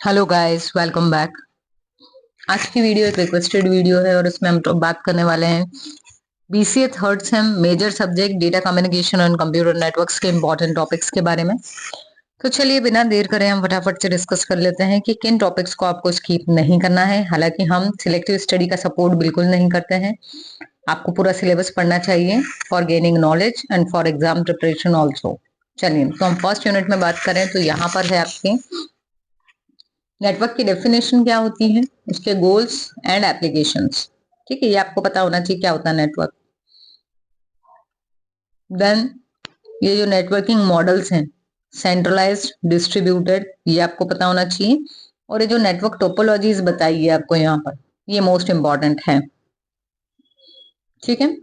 Hello guys, welcome back. आज की video एक रिक्वेस्टेड वीडियो है और इसमें हम तो बात करने वाले हैं BCA third sem major subject data communication and computer networks के इंपॉर्टेंट टॉपिक्स के बारे में। तो चलिए बिना देर करे हम फटाफट से डिस्कस कर लेते हैं कि किन टॉपिक्स को आपको स्किप नहीं करना है। हालांकि हम सिलेक्टिव स्टडी का सपोर्ट बिल्कुल नहीं करते हैं, आपको पूरा सिलेबस पढ़ना चाहिए for gaining knowledge and for exam preparation also. चलिए तो हम फर्स्ट यूनिट में बात करें तो यहाँ पर है आपके नेटवर्क की डेफिनेशन क्या होती है, उसके गोल्स एंड एप्लीकेशंस। ठीक है, ये आपको पता होना चाहिए क्या होता है नेटवर्क। देन ये जो नेटवर्किंग मॉडल्स हैं, सेंट्रलाइज्ड, डिस्ट्रीब्यूटेड, ये आपको पता होना चाहिए। और ये जो नेटवर्क टोपोलॉजीज बताई है आपको यहाँ पर, ये मोस्ट इंपॉर्टेंट है। ठीक है,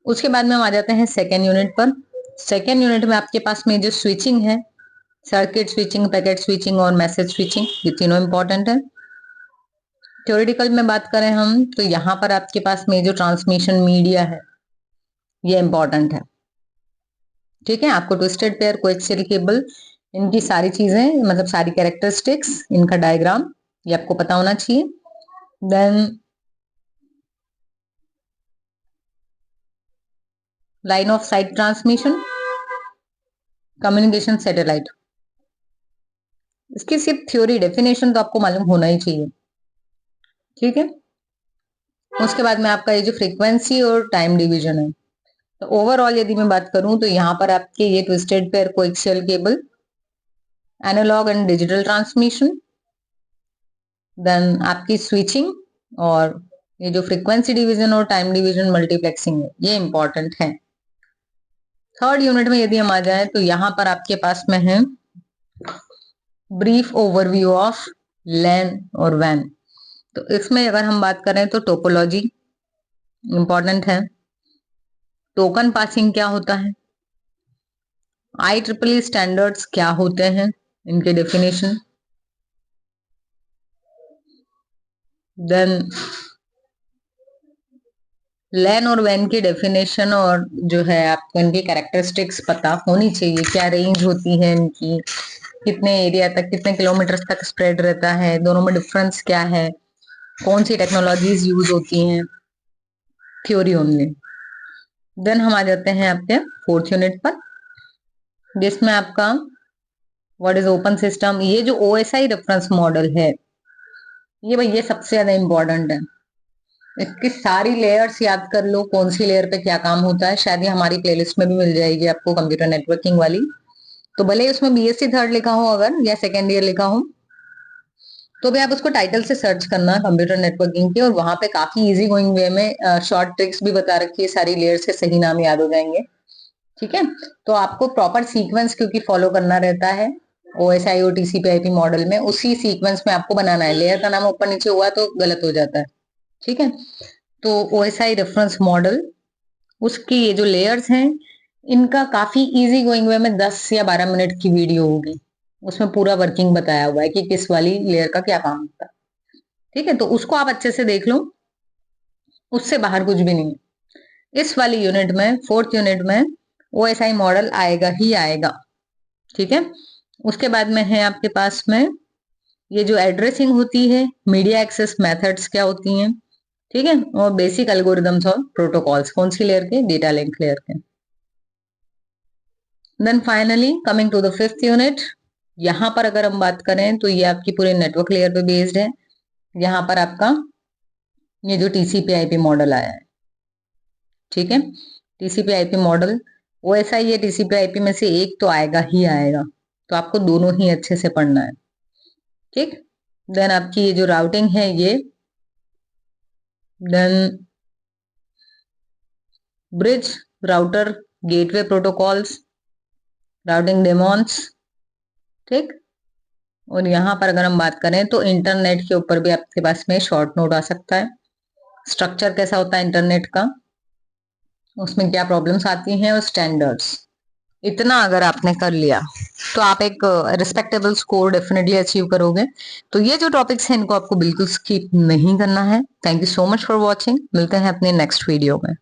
उसके बाद में हम आ जाते हैं सेकेंड यूनिट पर। सेकेंड यूनिट में आपके पास में जो स्विचिंग है, सर्किट स्विचिंग, पैकेट स्विचिंग और मैसेज स्विचिंग, ये तीनों इंपॉर्टेंट है। थ्योरेटिकल में बात करें हम तो यहाँ पर आपके पास में जो ट्रांसमिशन मीडिया है ये इंपॉर्टेंट है। ठीक है, आपको ट्विस्टेड पेयर, कोएक्सियल केबल, इनकी सारी चीजें मतलब सारी कैरेक्टरिस्टिक्स, इनका डायग्राम ये आपको पता होना चाहिए। Then line of sight transmission, communication satellite, इसकी सिर्फ थ्योरी डेफिनेशन तो आपको मालूम होना ही चाहिए। ठीक है, उसके बाद में आपका ये जो फ्रीक्वेंसी और टाइम डिवीजन है, तो ओवरऑल यदि मैं बात करूं तो यहाँ पर आपके ये twisted pair, coaxial cable, analogue and digital transmission, then आपकी स्विचिंग और ये जो फ्रीक्वेंसी डिवीजन और टाइम डिवीजन मल्टीप्लेक्सिंग है, ये इंपॉर्टेंट है। थर्ड यूनिट में यदि हम आ जाए तो यहाँ पर आपके पास में है ब्रीफ ओवरव्यू ऑफ लैन और वैन। तो इसमें अगर हम बात करें तो टोपोलॉजी इंपॉर्टेंट है, टोकन पासिंग क्या होता है, IEEE स्टैंडर्ड्स क्या होते हैं, इनके डेफिनेशन, देन लैन और वैन की डेफिनेशन और जो है आपको इनकी कैरेक्टरिस्टिक्स पता होनी चाहिए, क्या रेंज होती है इनकी, कितने एरिया तक, कितने किलोमीटर तक स्प्रेड रहता है, दोनों में डिफरेंस क्या है, कौन सी टेक्नोलॉजीज यूज होती हैं, थ्योरी ओनली। देन हम आ जाते हैं आपके फोर्थ यूनिट पर, जिसमें आपका व्हाट इज ओपन सिस्टम। ये जो OSI रेफरेंस मॉडल है ये भाई ये सबसे ज्यादा इंपॉर्टेंट है। इसकी सारी लेयर्स याद कर लो, कौन सी लेयर पे क्या काम होता है। शायद ये हमारी प्लेलिस्ट में भी मिल जाएगी आपको, कंप्यूटर नेटवर्किंग वाली। तो भले ही उसमें BSc थर्ड लिखा हो अगर, या सेकेंड ईयर लिखा हो, तो भी आप उसको टाइटल से सर्च करना कंप्यूटर नेटवर्किंग की, और वहां पे काफी इजी गोइंग वे में शॉर्ट ट्रिक्स भी बता रखी है, सारी लेयर्स के सही नाम याद हो जाएंगे। ठीक है, तो आपको प्रॉपर सीक्वेंस क्योंकि फॉलो करना रहता है OSI और TCP/IP मॉडल में, उसी सीक्वेंस में आपको बनाना है। लेयर का नाम ऊपर नीचे हुआ तो गलत हो जाता है। ठीक है, तो OSI रेफरेंस मॉडल, उसकी ये जो लेयर्स हैं इनका काफी इजी गोइंग वे में 10 या 12 मिनट की वीडियो होगी, उसमें पूरा वर्किंग बताया हुआ है कि किस वाली लेयर का क्या काम होता है। ठीक है, तो उसको आप अच्छे से देख लो, उससे बाहर कुछ भी नहीं है। इस वाली यूनिट में, फोर्थ यूनिट में, OSI मॉडल आएगा ही आएगा। ठीक है, उसके बाद में है आपके पास में ये जो एड्रेसिंग होती है, मीडिया एक्सेस मेथड्स क्या होती हैं। ठीक है, और बेसिक एल्गोरिदम्स और प्रोटोकॉल्स, कौन सी लेयर के, डेटा लिंक लेयर के। Then finally coming to the fifth unit, यहां पर अगर हम बात करें तो ये आपकी पूरे नेटवर्क लेयर पे बेस्ड है। यहाँ पर आपका ये जो TCP/IP मॉडल आया है, ठीक है, TCP/IP मॉडल, OSI या TCP/IP में से एक तो आएगा ही आएगा, तो आपको दोनों ही अच्छे से पढ़ना है। ठीक, देन आपकी ये जो राउटिंग है ये, then bridge, router, gateway protocols, routing daemons. ठीक, और यहाँ पर अगर हम बात करें तो इंटरनेट के ऊपर भी आपके पास में शॉर्ट नोट आ सकता है, स्ट्रक्चर कैसा होता है इंटरनेट का, उसमें क्या प्रॉब्लम्स आती हैं, और स्टैंडर्ड्स। इतना अगर आपने कर लिया तो आप एक रिस्पेक्टेबल स्कोर डेफिनेटली अचीव करोगे। तो ये जो टॉपिक्स हैं इनको आपको बिल्कुल स्किप नहीं करना है। Thank you so much for watching, मिलते हैं अपने नेक्स्ट वीडियो में।